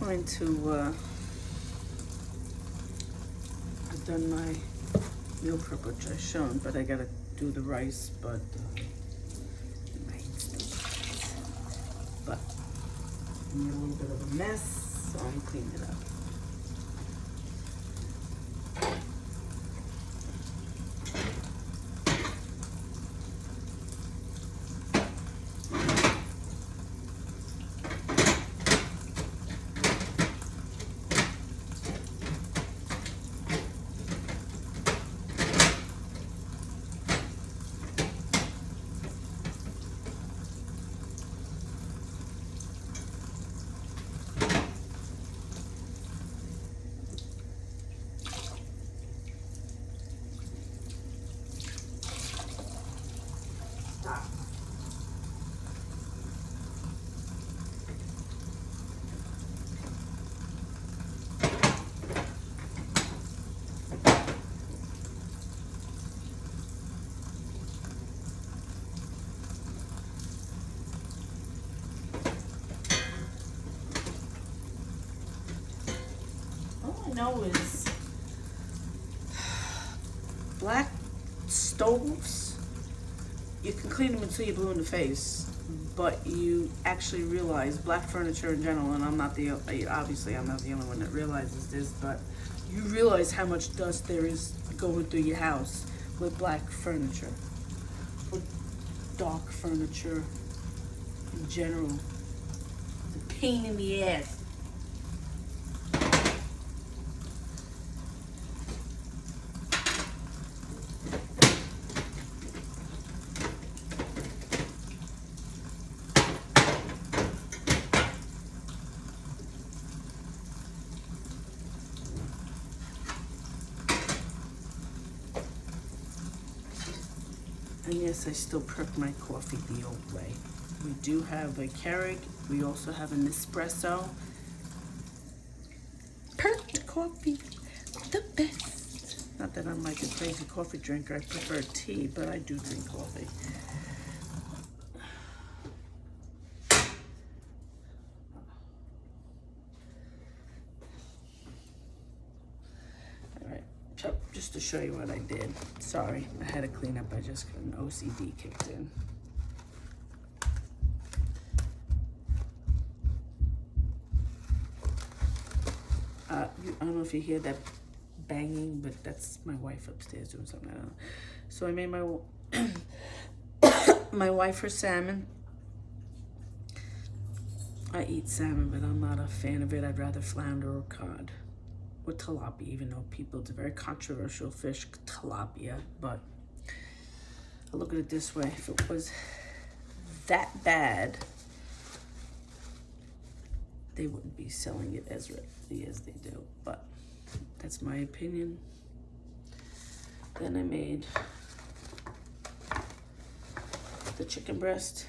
going to, I've done my meal prep, which I've shown, but I gotta do the rice, but, but I made a little bit of a mess, so I'm cleaning it up. Know is black stoves, you can clean them until you're blue in the face, but you actually realize black furniture in general, and obviously I'm not the only one that realizes this, but you realize how much dust there is going through your house with black furniture or dark furniture in general. It's a pain in the ass. And yes, I still prep my coffee the old way. We do have a Keurig. We also have an espresso. Perked coffee, the best. Not that I'm like a crazy coffee drinker. I prefer tea, but I do drink coffee. Just to show you what I did. Sorry, I had to clean up. I just got an OCD kicked in. I don't know if you hear that banging, but that's my wife upstairs doing something. I don't know. So I made my wife her salmon. I eat salmon, but I'm not a fan of it. I'd rather flounder or cod. Or tilapia, even though it's a very controversial fish, tilapia, but I look at it this way: if it was that bad, they wouldn't be selling it as readily as they do. But that's my opinion. Then I made the chicken breast.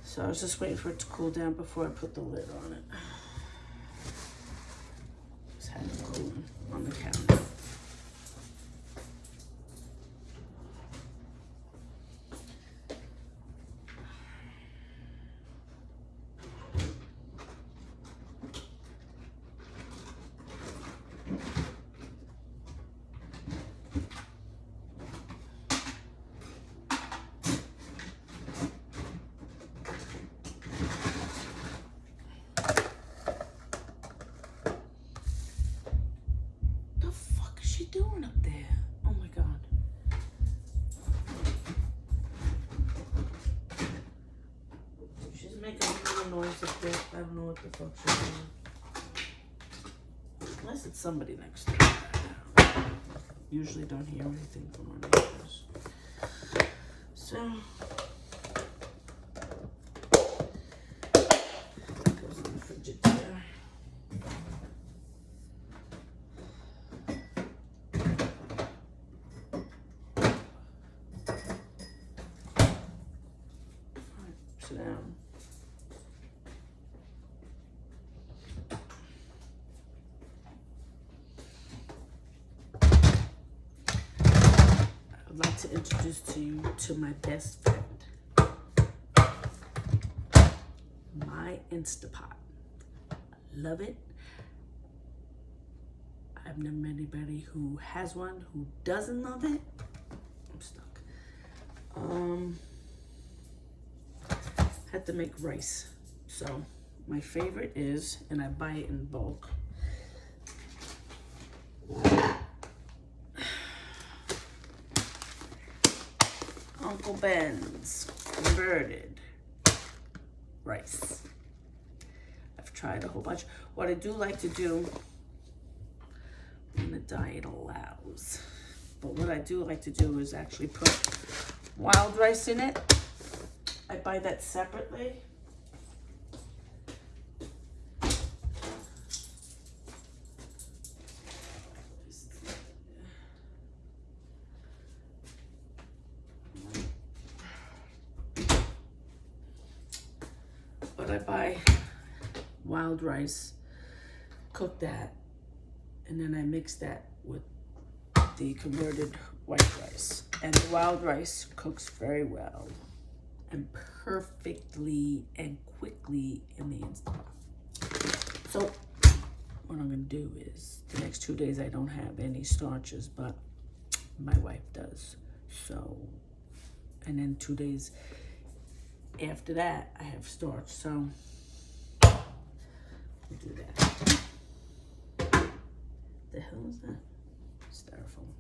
So I was just waiting for it to cool down before I put the lid on it. Just had it cooling on the counter. Doing up there? Oh my God. She's making a little noise up there. I don't know what the fuck she's doing. Unless it's somebody next door. Usually don't hear anything from our neighbors. So that goes in the Frigidaire. Down. I'd like to introduce to you to my best friend. Instapot. Love it. I've never met anybody who has one who doesn't love it. I'm stuck. Had to make rice. So my favorite is, and I buy it in bulk, Uncle Ben's converted rice. I've tried a whole bunch. What I do like to do when the diet allows, but what I do like to do is actually put wild rice in it. I buy that separately. But I buy wild rice, cook that, and then I mix that with the converted white rice. And the wild rice cooks very well and perfectly and quickly in the Instant Pot. So what I'm gonna do is the next 2 days I don't have any starches, but my wife does. So, and then 2 days after that I have starch. So we'll do that. The hell is that? Styrofoam.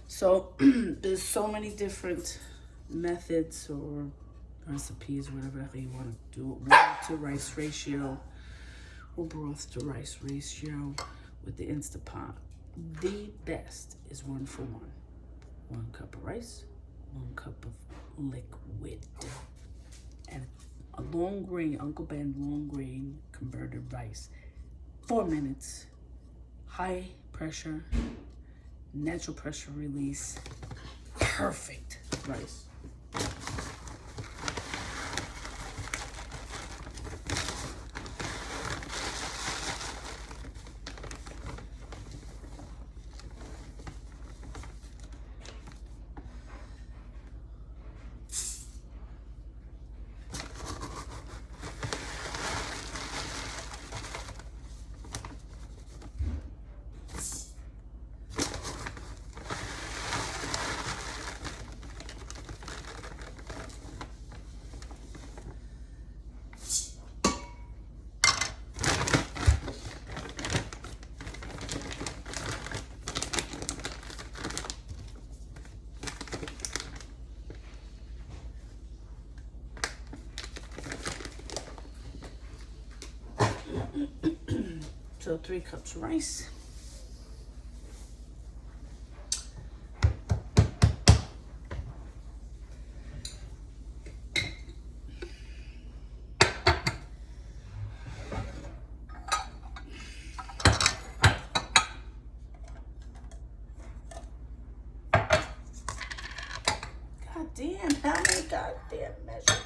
So there's so many different methods or recipes, whatever you want to do. Water to rice ratio or broth to rice ratio with the Instant Pot. The best is 1-for-1. 1 cup of rice, 1 cup of liquid. And a long grain, Uncle Ben long grain converted rice. 4 minutes, high pressure, natural pressure release, perfect rice. So 3 cups of rice. God damn, how many goddamn measures?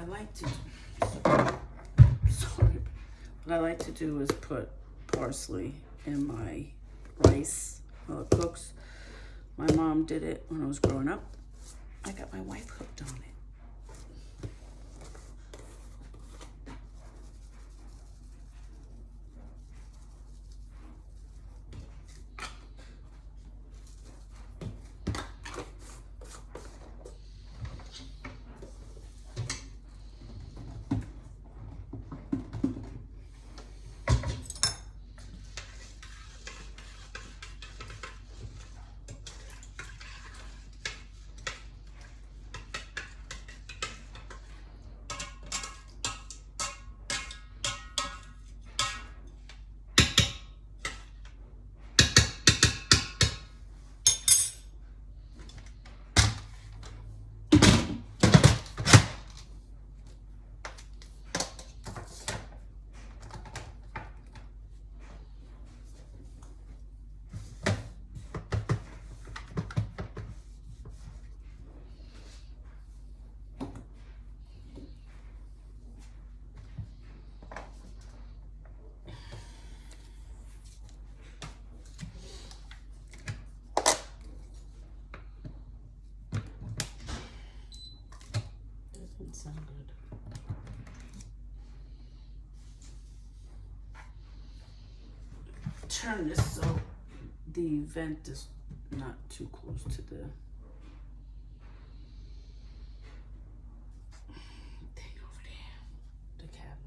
like to, sorry, what I like to do is put parsley in my rice while it cooks. My mom did it when I was growing up. I got my wife hooked on it. Doesn't sound good. Turn this so the vent is not too close to the thing over there, the cabinet.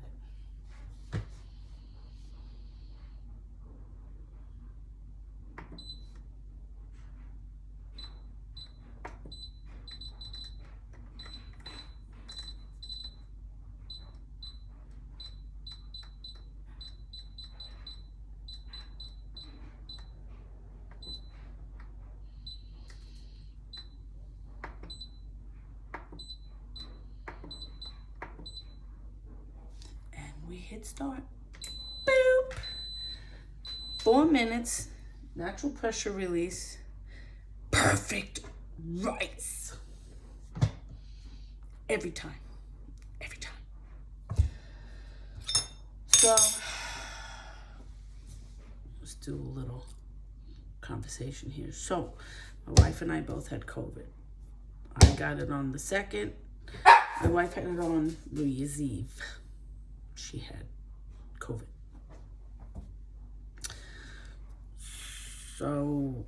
We hit start. Boop. 4 minutes. Natural pressure release. Perfect rice. Every time. Every time. So, let's do a little conversation here. So, my wife and I both had COVID. I got it on the 2nd. My wife had it on New Year's Eve. She had COVID. So,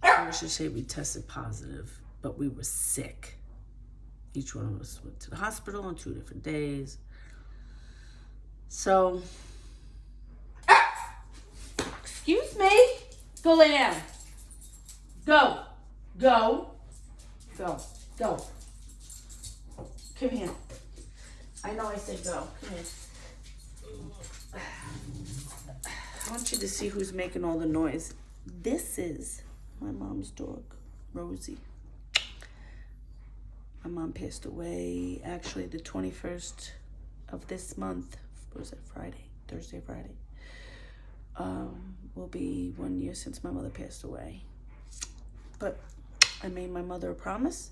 I should say we tested positive, but we were sick. Each one of us went to the hospital on 2 different days. So, excuse me, go lay down. Go, go, go, go. Come here. I know I said go. Come here. I want you to see who's making all the noise. This is my mom's dog, Rosie. My mom passed away actually the 21st of this month. What was it, Friday? Thursday, Friday. Will be 1 year since my mother passed away. But I made my mother a promise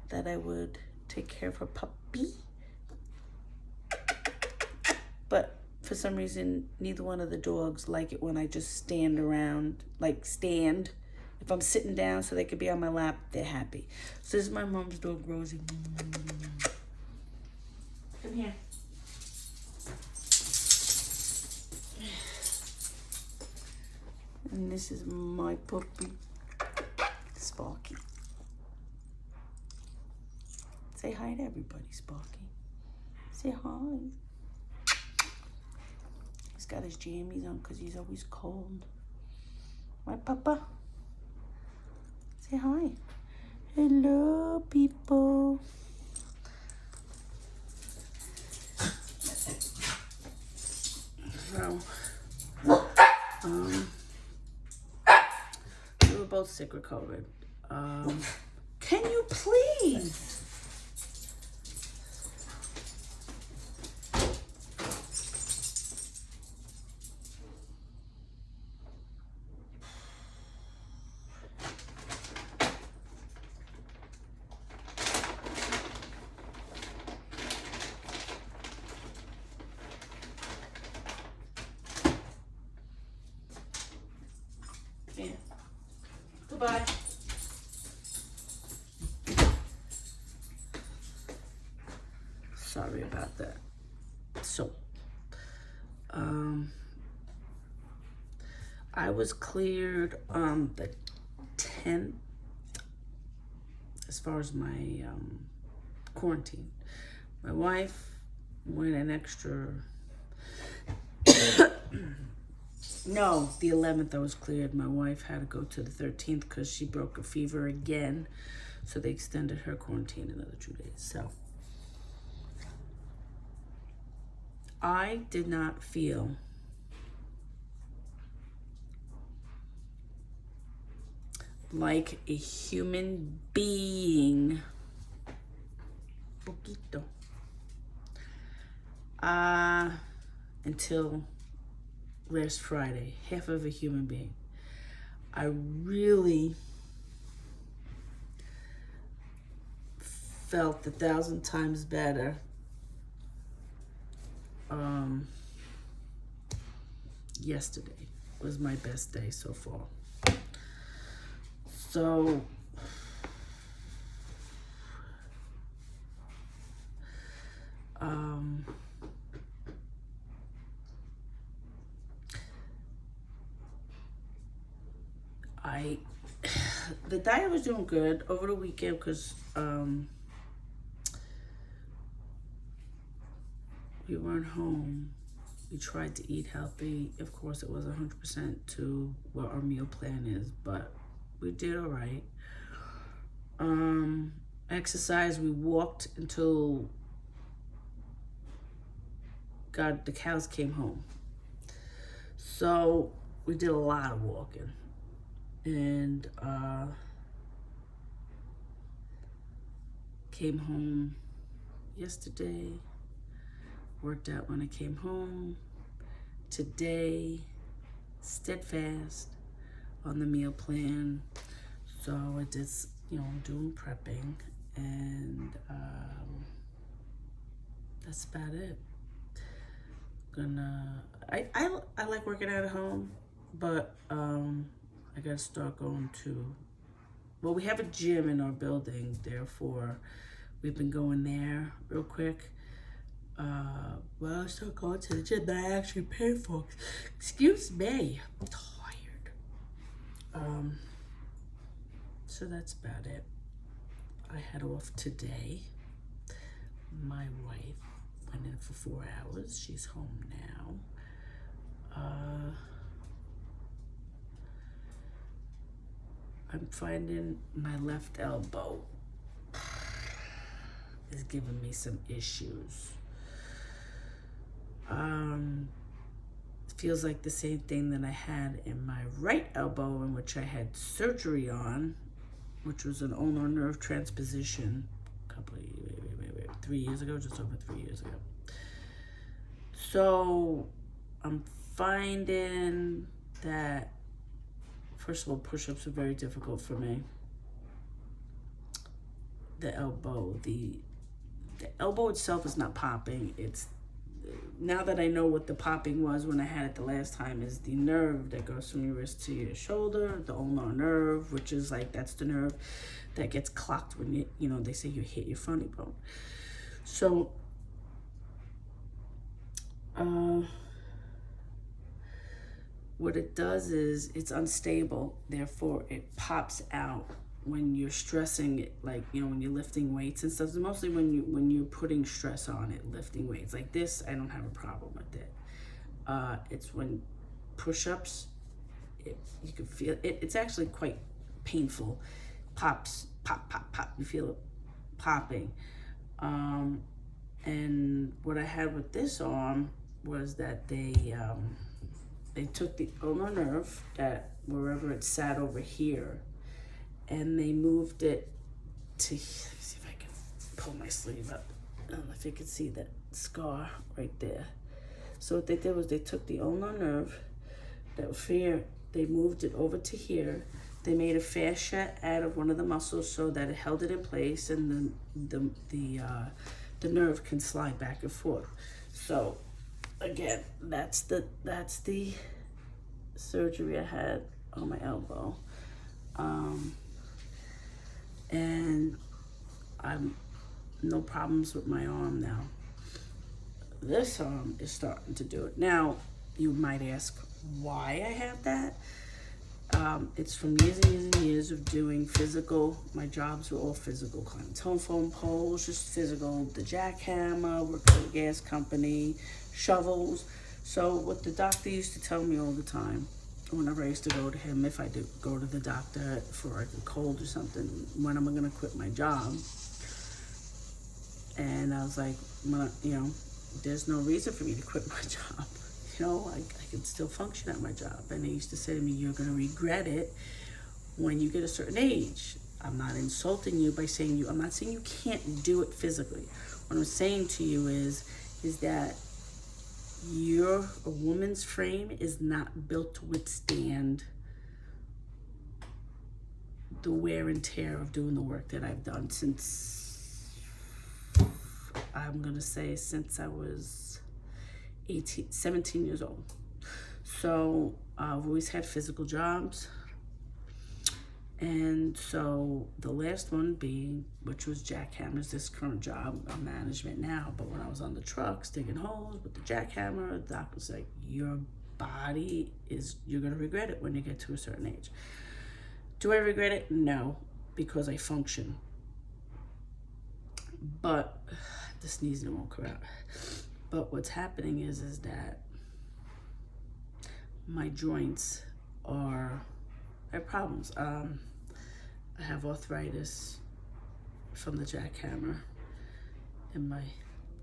that I would take care of her puppy. But for some reason, neither one of the dogs like it when I just stand around, like stand. If I'm sitting down so they could be on my lap, they're happy. So this is my mom's dog, Rosie. Come here. And this is my puppy, Sparky. Say hi to everybody, Sparky. Say hi. He's got his jammies on because he's always cold. My papa. Say hi. Hello, people. So, we were both sick with COVID. Can you please? sorry about that. So, I was cleared on the 10th as far as my quarantine. My wife went an extra. No, the 11th I was cleared. My wife had to go to the 13th because she broke a fever again. So they extended her quarantine another 2 days. So I did not feel like a human being. Poquito. Until last Friday, half of a human being. I really felt 1,000 times better yesterday was my best day so far. So the diet was doing good over the weekend because we weren't home. We tried to eat healthy. Of course, it was 100% to what our meal plan is, but we did all right. Exercise, we walked until the cows came home. So we did a lot of walking. And came home yesterday, worked out when I came home. Today, steadfast on the meal plan. So I just, doing prepping, and that's about it. I like working out at home, but I gotta start going to, we have a gym in our building, therefore we've been going there real quick. I'll start going to the gym that I actually pay for. Excuse me, I'm tired. So that's about it. I head off today. My wife went in for 4 hours. She's home now. I'm finding my left elbow is giving me some issues. Feels like the same thing that I had in my right elbow, in which I had surgery on, which was an ulnar nerve transposition a couple of 3 years ago, just over 3 years ago. So I'm finding that, first of all, push-ups are very difficult for me. The elbow itself is not popping. It's, now that I know what the popping was when I had it the last time, is the nerve that goes from your wrist to your shoulder, the ulnar nerve, which is that's the nerve that gets clocked when they say you hit your funny bone. So, what it does is it's unstable, therefore it pops out when you're stressing it, when you're lifting weights and stuff. So mostly when you're putting stress on it, lifting weights like this, I don't have a problem with it. It's when push-ups, you can feel it. It's actually quite painful. Pops, pop, pop, pop. You feel it popping. And what I had with this arm was that they took the ulnar nerve, that wherever it sat over here, and they moved it to, let me see if I can pull my sleeve up. I don't know if you can see that scar right there. So what they did was they took the ulnar nerve that was here, they moved it over to here. They made a fascia out of one of the muscles so that it held it in place, and the nerve can slide back and forth. So again, that's the surgery I had on my elbow. And I'm no problems with my arm now. this arm is starting to do it. Now, you might ask why I have that. It's from years and years and years of doing physical. My jobs were all physical, climbing telephone poles, just physical. The jackhammer, working for a gas company, shovels. So what the doctor used to tell me all the time, whenever I used to go to him, if I did go to the doctor for like a cold or something, when am I gonna quit my job? And I was like, there's no reason for me to quit my job. I can still function at my job. And they used to say to me, you're going to regret it when you get a certain age. I'm not insulting you by saying I'm not saying you can't do it physically. What I'm saying to you is that a woman's frame is not built to withstand the wear and tear of doing the work that I've done since I was 17 years old. So I've always had physical jobs. And so the last one being, which was jackhammers, this current job, I'm management now. But when I was on the trucks digging holes with the jackhammer, the doc was like, you're going to regret it when you get to a certain age. Do I regret it? No, because I function. But the sneezing won't come out. But what's happening is that my joints I have problems. I have arthritis from the jackhammer in my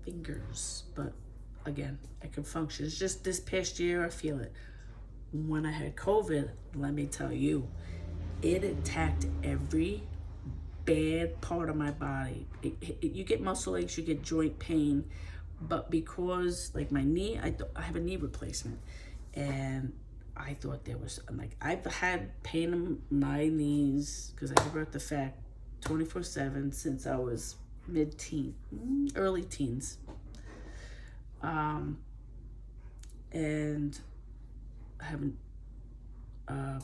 fingers. But again, I can function. It's just this past year I feel it. When I had COVID, let me tell you, it attacked every bad part of my body. You get muscle aches, you get joint pain. But because, like my knee, I have a knee replacement, and I thought I've had pain in my knees because I have birth defect 24/7 since I was early teens. And I have a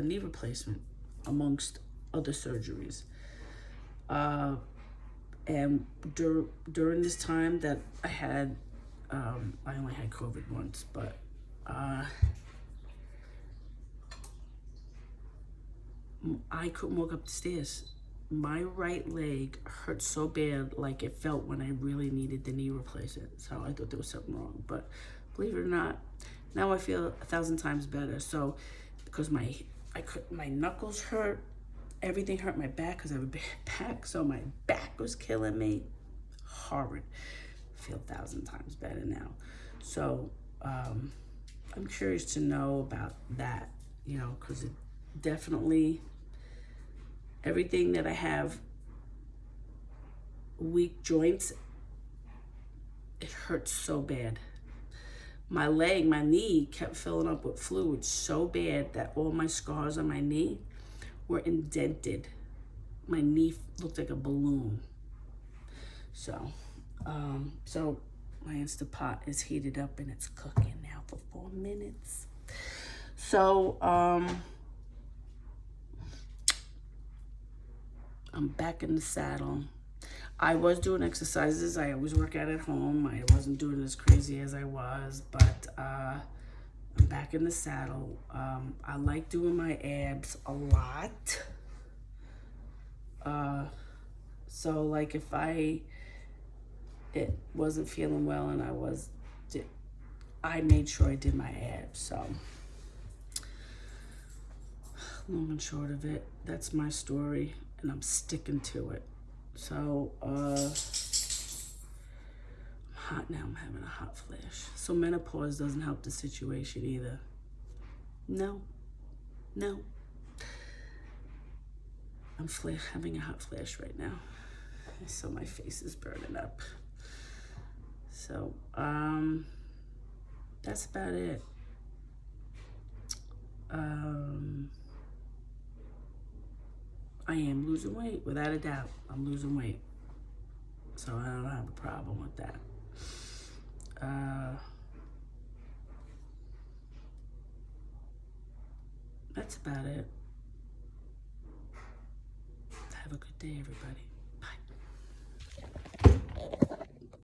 knee replacement amongst other surgeries. And during this time that I had, I only had COVID once, but I couldn't walk up the stairs. My right leg hurt so bad, like it felt when I really needed the knee replacement. So I thought there was something wrong. But believe it or not, now I feel 1,000 times better. So because my knuckles hurt, everything hurt my back because I have a bad back. So my back was killing me. Horrid. I feel 1,000 times better now. So I'm curious to know about that, because it definitely, everything that I have weak joints, it hurts so bad. My knee kept filling up with fluid so bad that all my scars on my knee were indented. My knee looked like a balloon. So my Instant Pot is heated up and it's cooking now for 4 minutes. So I'm back in the saddle. I was doing exercises. I always work out at home. I wasn't doing as crazy as I was, but I'm back in the saddle. I like doing my abs a lot. So like if it wasn't feeling well and I made sure I did my abs. So long and short of it, that's my story and I'm sticking to it. So I'm hot now. I'm having a hot flash. So menopause doesn't help the situation either. No. I'm having a hot flash right now. So my face is burning up. So that's about it. I am losing weight, without a doubt. I'm losing weight. So I don't have a problem with that. That's about it. Have a good day, everybody.